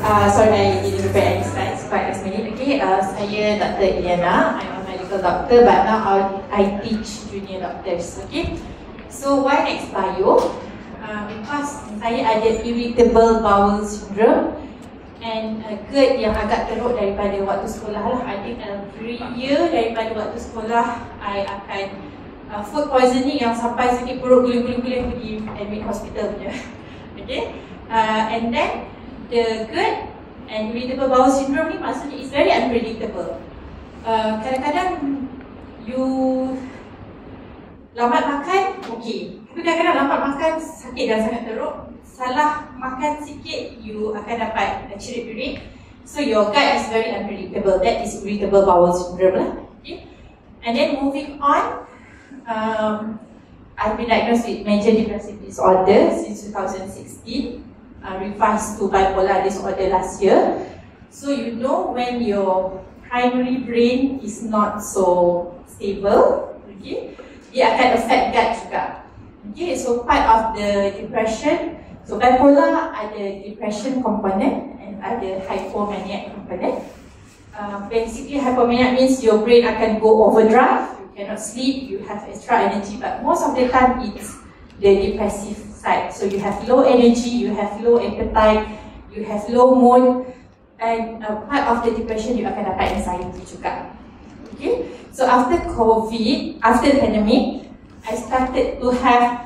Sorry, I didn't prepare any slides quite last minute. Okay, saya Dr. Iliana. I'm a medical doctor, but now I teach junior doctors. Okay, so why Nextbio? Because saya ada irritable bowel syndrome and GERD yang agak teruk daripada waktu sekolah lah. I think every year daripada waktu sekolah, I akan food poisoning yang sampai sakit perut guling-guling pergi admit hospital punya. Okay, and then the GERD and irritable bowel syndrome ni maksudnya is very unpredictable. Kadang-kadang you lambat makan, okay. Tapi kadang-kadang lambat makan sakit dan sangat teruk. Salah makan sikit, you akan dapat cirit-cirit. So your gut is very unpredictable. That is irritable bowel syndrome lah. Okay. And then moving on, I've been diagnosed with major depressive disorder since 2016. Revised to bipolar disorder last year. So you know when your primary brain is not so stable, okay, it akan affect gut juga. Okay, so part of the depression, so bipolar ada depression component and ada hypomaniac component. Basically hypomaniac means your brain akan go overdrive, you cannot sleep, you have extra energy, but most of the time it's the depressive side. So you have low energy, you have low appetite, you have low mood, and part of the depression you akan dapat anxiety juga. Okay, so after COVID, after the pandemic, I started to have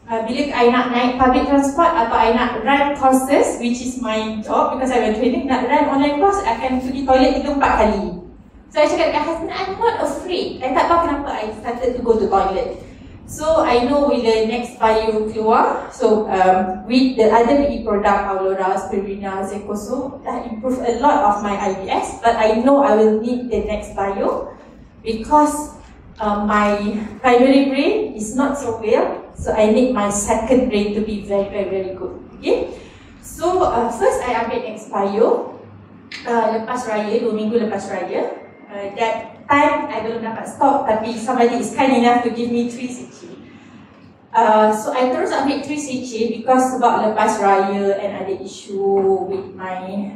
bila I nak naik public transport atau I nak run courses, which is my job because I went training, nak run online course, I akan pergi toilet 3-4 kali. So I cakap dengan husband, I'm not afraid. I tak tahu kenapa I started to go to toilet. So I know with the Nextbio keluar, so with the other PE product, Aulora, Spirulina, Zecoso, that improved a lot of my IBS. But I know I will need the Nextbio because my primary brain is not so well, so I need my second brain to be very good. Okay, so first I ambil Nextbio lepas raya, 2 minggu lepas raya. That time I belum dapat stok, tapi somebody is kind enough to give me 3 cc. So I terus ambil 3 cc because sebab lepas raya and ada issue with my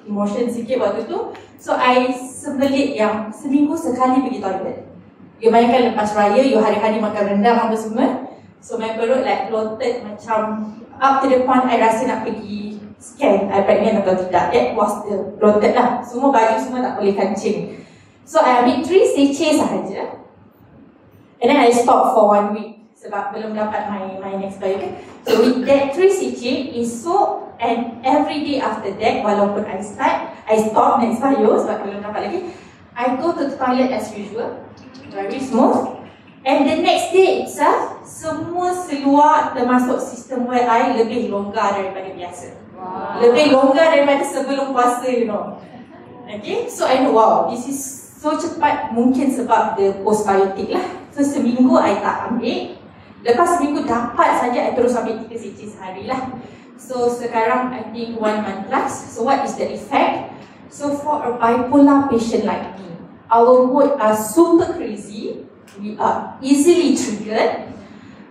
emotion sikit waktu tu. So I sembelit yang seminggu sekali pergi toilet. You bayangkan lepas raya, you hari-hari makan rendang apa semua. So my perut like bloated macam up to the point I rasa nak pergi scan I pregnant atau tidak. That was the bloated lah. Semua baju semua tak boleh kancing. So I ambil 3 cc sahaja. And then I stop for 1 week sebab belum dapat my Nextbio kan. So with that 3 cc esok and every day after that, walaupun I stop Nextbio sebab belum dapat lagi, I go to the toilet as usual, very smooth. And the next day itself, semua seluar termasuk sistem wear I lebih longgar daripada biasa. Wow. Lebih longgar daripada sebelum puasa, you know. Okay, so I know, wow, this is so cepat, mungkin sebab the postbiotic lah. So seminggu I tak ambil. Lepas seminggu dapat saja, I terus ambil 3 cc sehari lah. So sekarang I think 1 month plus. So what is the effect? So for a bipolar patient like me, our mood are super crazy. We are easily triggered.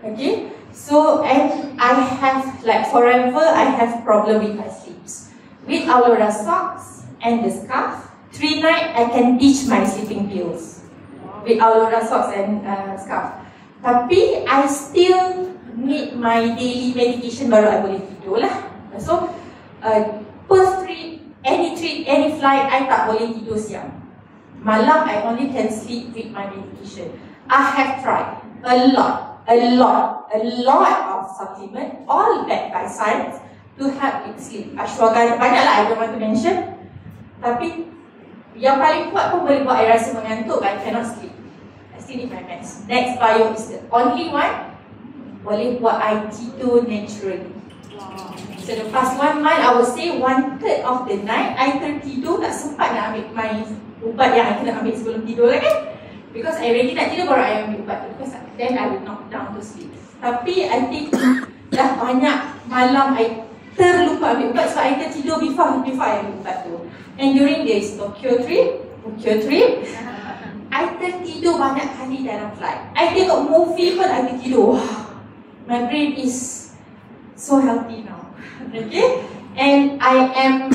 Okay, so and I have like forever I have problem with my sleeps. With Aulora socks and the scarf, 3 nights I can ditch my sleeping pills with Aulora socks and scarf. Tapi I still need my daily medication baru I boleh tidur lah. So Perth trip, any flight, I tak boleh tidur siang. Malam I only can sleep with my medication. I have tried a lot of supplement, all backed by science, to help with sleep. Ashwagandha, banyaklah I don't want to mention. Tapi yang paling kuat pun boleh buat I rasa mengantuk, but I cannot sleep. I still need my meds. Nextbio is the only one boleh buat I tidur naturally. So the past 1 month, I would say 1/3 of the night I tertidur, tak sempat nak ambil my ubat yang I kena ambil sebelum tidur lah kan. Because I ready nak tidur baru I ambil ubat, because then I will knock down to sleep. Tapi I think dah banyak malam I terlupa ambil ubat, so I tertidur before I ambil ubat tu. And during this Tokyo trip, I tertidur banyak kali dalam flight. I tengok movie pun I tertidur. My brain is so healthy now. Okay, and I am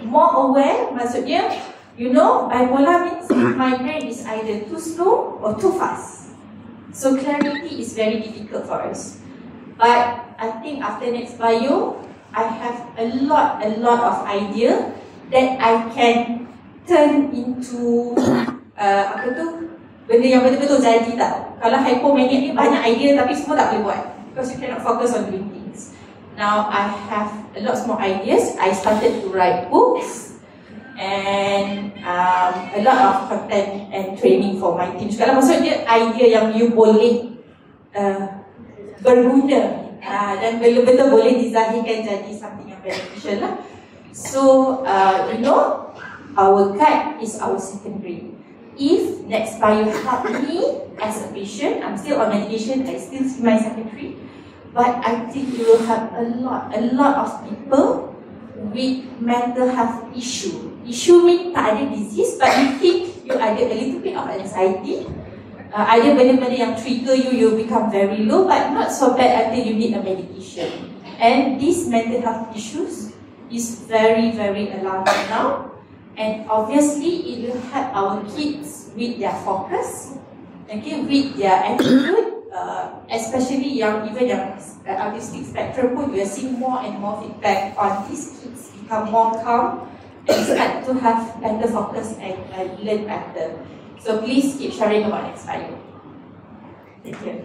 more aware, maksudnya, you know, bipolar means my brain is either too slow or too fast. So clarity is very difficult for us. But I think after next bio, I have a lot of idea that I can turn into benda yang betul-betul jadi tau. Kalau hypomaniac ni banyak idea tapi semua tak boleh buat because you cannot focus on doing things. Now I have a lot more ideas. I started to write books and a lot of content and training for my team. Kalau maksudnya idea yang you boleh berguna dan betul-betul boleh dizahirkan jadi something yang beneficial lah. So you know, our gut is our second brain. If next bio help me as a patient, I'm still on medication, I still see my secretary, but I think you will have a lot of people with mental health issue. Issue means tak ada disease, but you think you ada a little bit of anxiety. Ada benda-benda yang trigger you, you become very low, but not so bad until you need a medication. And these mental health issues is very alarming now. And obviously, it will help our kids with their focus, okay, with their attitude, especially even yang autistic spectrum pun, we are seeing more and more feedback on these kids become more calm and start to have better focus and learn better. So please keep sharing about next bio. Thank you.